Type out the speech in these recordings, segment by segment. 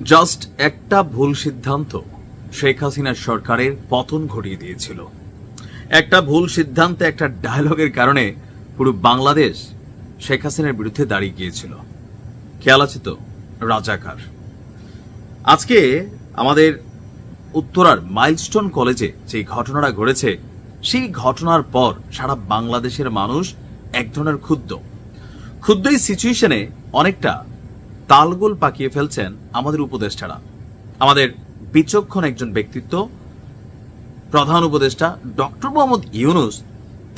Just একটা ভুল সিদ্ধান্ত শেখ হাসিনার সরকারের পতন ঘটিয়ে দিয়েছিল। একটা ভুল সিদ্ধান্তে, একটা ডায়লগের কারণে পুরো বাংলাদেশ শেখ হাসিনার বিরুদ্ধে দাঁড়িয়ে গিয়েছিল। খেয়াল আছে তো? রাজাকার। আজকে আমাদের উত্তরার মাইলস্টোন কলেজে যে ঘটনাটা ঘটেছে, সেই ঘটনার পর সারা বাংলাদেশের মানুষ এক ধরনের ক্ষুব্ধ এই সিচুয়েশনে অনেকটা তালগোল পাকিয়ে ফেলছেন আমাদের উপদেষ্টারা। আমাদের বিচক্ষণ একজন ব্যক্তিত্ব, প্রধান উপদেষ্টা ডক্টর মোহাম্মদ ইউনূস,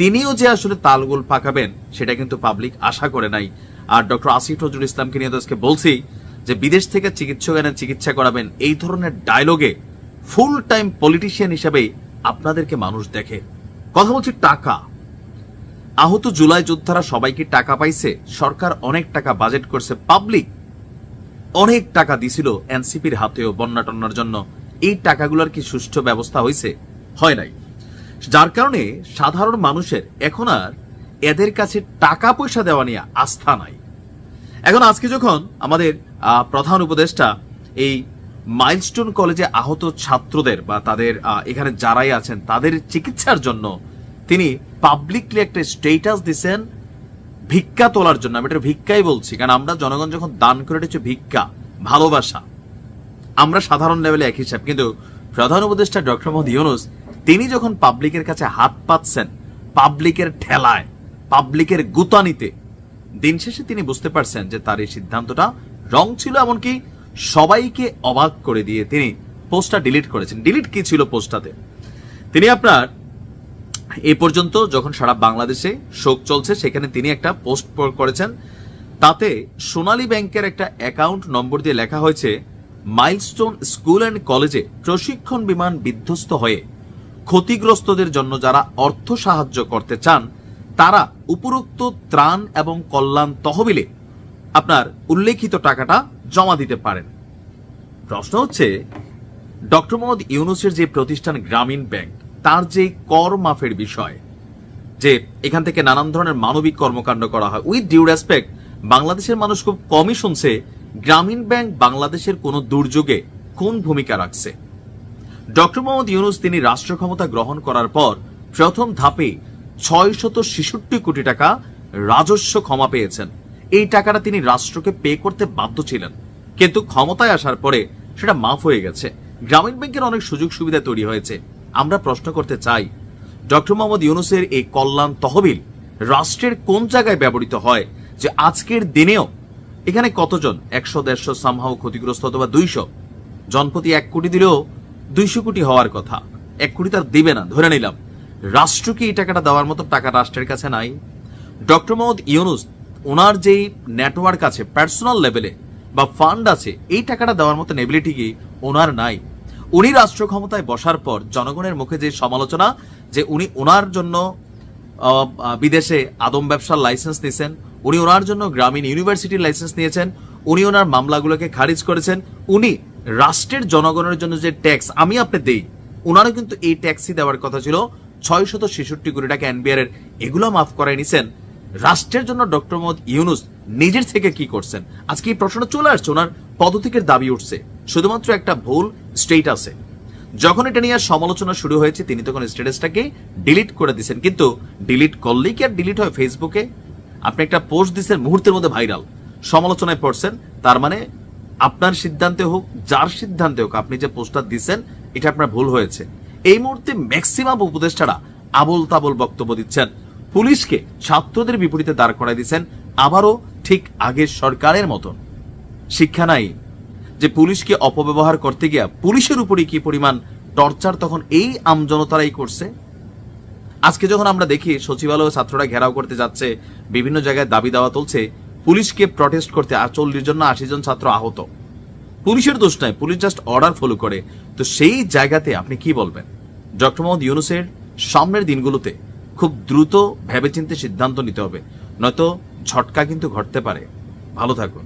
তিনিও যে আসলে তালগোল পাকাবেন সেটা কিন্তু পাবলিক আশা করে নাই। আর ডক্টর আসিফ নজরুল ইসলামকে নিয়ে আজকে বলছি যে বিদেশ থেকে চিকিৎসক এনে চিকিৎসা করাবেন, এই ধরনের ডায়লগে ফুল টাইম পলিটিশিয়ান হিসেবে আপনাদেরকে মানুষ দেখে। কথা বলছি টাকা। আহত জুলাই যোদ্ধারা সবাই কি টাকা পাইছে? সরকার অনেক টাকা বাজেট করছে, পাবলিক অনেক টাকা দিছিল এনসিপির হাতেও বন্যা টন্যার জন্য। এই টাকাগুলোর কি সুষ্ঠু ব্যবস্থা হয়েছে? হয় নাই। যার কারণে সাধারণ মানুষের এখন আর এদের কাছে টাকা পয়সা দেওয়া নিয়ে আস্থা নাই। এখন আজকে যখন আমাদের প্রধান উপদেষ্টা এই মাইলস্টোন কলেজে আহত ছাত্রদের বা তাদের এখানে যারাই আছেন তাদের চিকিৎসার জন্য তিনি পাবলিকলি একটা স্টেটাস দিচ্ছেন ভিক্ষা তোলার জন্য। আমি এটা ভিক্ষাই বলছি, কারণ আমরা জনগণ যখন দান করে, এটা হচ্ছে ভিক্ষা, ভালোবাসা। আমরা সাধারণ লেভেলে এক হিসাব, কিন্তু প্রধান উপদেষ্টা ডক্টর মোহাম্মদ ইউনূস তিনি যখন পাবলিকের কাছে হাত পাতছেন, পাবলিকের ঠেলায়, পাবলিকের গুতানিতে, দিন শেষে তিনি বুঝতে পারছেন যে তার এই সিদ্ধান্তটা রং ছিল। এমনকি সবাইকে অবাক করে দিয়ে তিনি পোস্টটা ডিলিট করেছেন। ডিলিট কি ছিল পোস্টটাতে? তিনি আপনার এই পর্যন্ত যখন সারা বাংলাদেশে শোক চলছে, সেখানে তিনি একটা পোস্ট করেছেন। তাতে সোনালী ব্যাংকের একটা অ্যাকাউন্ট নম্বর দিয়ে লেখা হয়েছে, মাইলস্টোন স্কুল অ্যান্ড কলেজে প্রশিক্ষণ বিমান বিধ্বস্ত হয়ে ক্ষতিগ্রস্তদের জন্য যারা অর্থ সাহায্য করতে চান তারা উপরোক্ত ত্রাণ এবং কল্যাণ তহবিলে আপনার উল্লেখিত টাকাটা জমা দিতে পারেন। প্রশ্ন হচ্ছে, ডক্টর মোহাম্মদ ইউনূসের যে প্রতিষ্ঠান গ্রামীণ ব্যাংক, তার যে কর মাফের বিষয়, যে এখান থেকে নানান ধরনের মানবিক কর্মকাণ্ড করা হয়, উইথ ডিউ রেসপেক্ট, বাংলাদেশের মানুষ খুব কমই শুনছে গ্রামীণ ব্যাংক বাংলাদেশের কোন দুর্যোগে কোন ভূমিকা রাখছে। ডক্টর মোহাম্মদ ইউনূস তিনি রাষ্ট্র ক্ষমতা গ্রহণ করার পর প্রথম ধাপে 666 কোটি টাকা রাজস্ব ক্ষমা পেয়েছেন। এই টাকাটা তিনি রাষ্ট্রকে পে করতে বাধ্য ছিলেন, কিন্তু ক্ষমতায় আসার পরে সেটা মাফ হয়ে গেছে। গ্রামীণ ব্যাংকের অনেক সুযোগ সুবিধা তৈরি হয়েছে। আমরা প্রশ্ন করতে চাই, ডক্টর মোহাম্মদ ইউনূসের এই কল্যাণ তহবিল রাষ্ট্রের কোন জায়গায় ব্যবহৃত হয় যে আজকের দিনেও এখানে কতজন 100-150 সামহাও ক্ষতিগ্রস্ত, অথবা 200 জনপ্রতি 1 কোটি দিলেও 200 কোটি হওয়ার কথা, 1 কোটি তার দিবে না, ধরে নিলাম। রাষ্ট্রকে এই টাকাটা দেওয়ার মতো টাকা রাষ্ট্রের কাছে নাই। ডক্টর মোহাম্মদ ইউনূস ওনার যেই নেটওয়ার্ক আছে পার্সোনাল লেভেলে বা ফান্ড আছে, এই টাকাটা দেওয়ার মতো এবিলিটি কি ওনার নাই। উনি রাষ্ট্র ক্ষমতায় বসার পর জনগণের মুখে যে সমালোচনা যে উনি ওনার জন্য বিদেশে আদম ব্যবসার লাইসেন্স নিয়েছেন, উনি ওনার জন্য গ্রামীণ ইউনিভার্সিটির লাইসেন্স নিয়েছেন, উনি ওনার মামলাগুলোকে খারিজ করেছেন, উনি রাষ্ট্রের জনগণের জন্য যে ট্যাক্স আমি আপনি দেই, ওনারও কিন্তু এই ট্যাক্সই দেওয়ার কথা ছিল 666 কোটি টাকা এনবিআর এর, এগুলো মাফ করাই নিছেন। রাষ্ট্রের জন্য ডক্টর মোহাম্মদ ইউনূস নিজের থেকে কি করছেন? আজকে এই প্রশ্ন চলে আসছে, ওনার পদত্যাগের দাবি উঠছে শুধুমাত্র একটা ভুল স্টেটাসে। যখন এটা নিয়ে সমালোচনা শুরু হয়েছে, তিনি তখন স্ট্যাটাসটাকে ডিলিট করে দিয়েছেন। কিন্তু ডিলিট করলেই কি আর ডিলিট হয়? ফেসবুকে আপনি একটা পোস্ট দিচ্ছেন, মুহূর্তের মধ্যে ভাইরাল, সমালোচনায় পড়ছেন, তার মানে আপনার সিদ্ধান্তে হোক, যার সিদ্ধান্তে হোক, আপনি যে পোস্টটা দিচ্ছেন এটা আপনার ভুল হয়েছে। এই মুহূর্তে ম্যাক্সিমাম উপদেষ্টারা আবল তাবল বক্তব্য দিচ্ছেন, পুলিশকে ছাত্রদের বিপরীতে দাঁড় করাই দিচ্ছেন, আবারও ঠিক আগের সরকারের মতন। শিক্ষা নাই যে পুলিশকে অপব্যবহার করতে গিয়া পুলিশের উপরে কি পরিমাণ টর্চার তখন এই আমজনতারাই করছে। আজকে যখন আমরা দেখি সচিবালয়ে ছাত্ররা ঘেরাও করতে যাচ্ছে, বিভিন্ন জায়গায় দাবি দাওয়া তুলছে, পুলিশকে প্রটেস্ট করতে 40 জন না 80 জন ছাত্র আহত, পুলিশের দোষ নাই, পুলিশ জাস্ট অর্ডার ফলো করে। তো সেই জায়গাতে আপনি কি বলবেন? ডক্টর মোহাম্মদ ইউনূসের সামনের দিনগুলোতে খুব দ্রুত ভেবেচিন্তে সিদ্ধান্ত নিতে হবে, নয়তো ঝটকা কিন্তু ঘটতে পারে। ভালো থাকুন।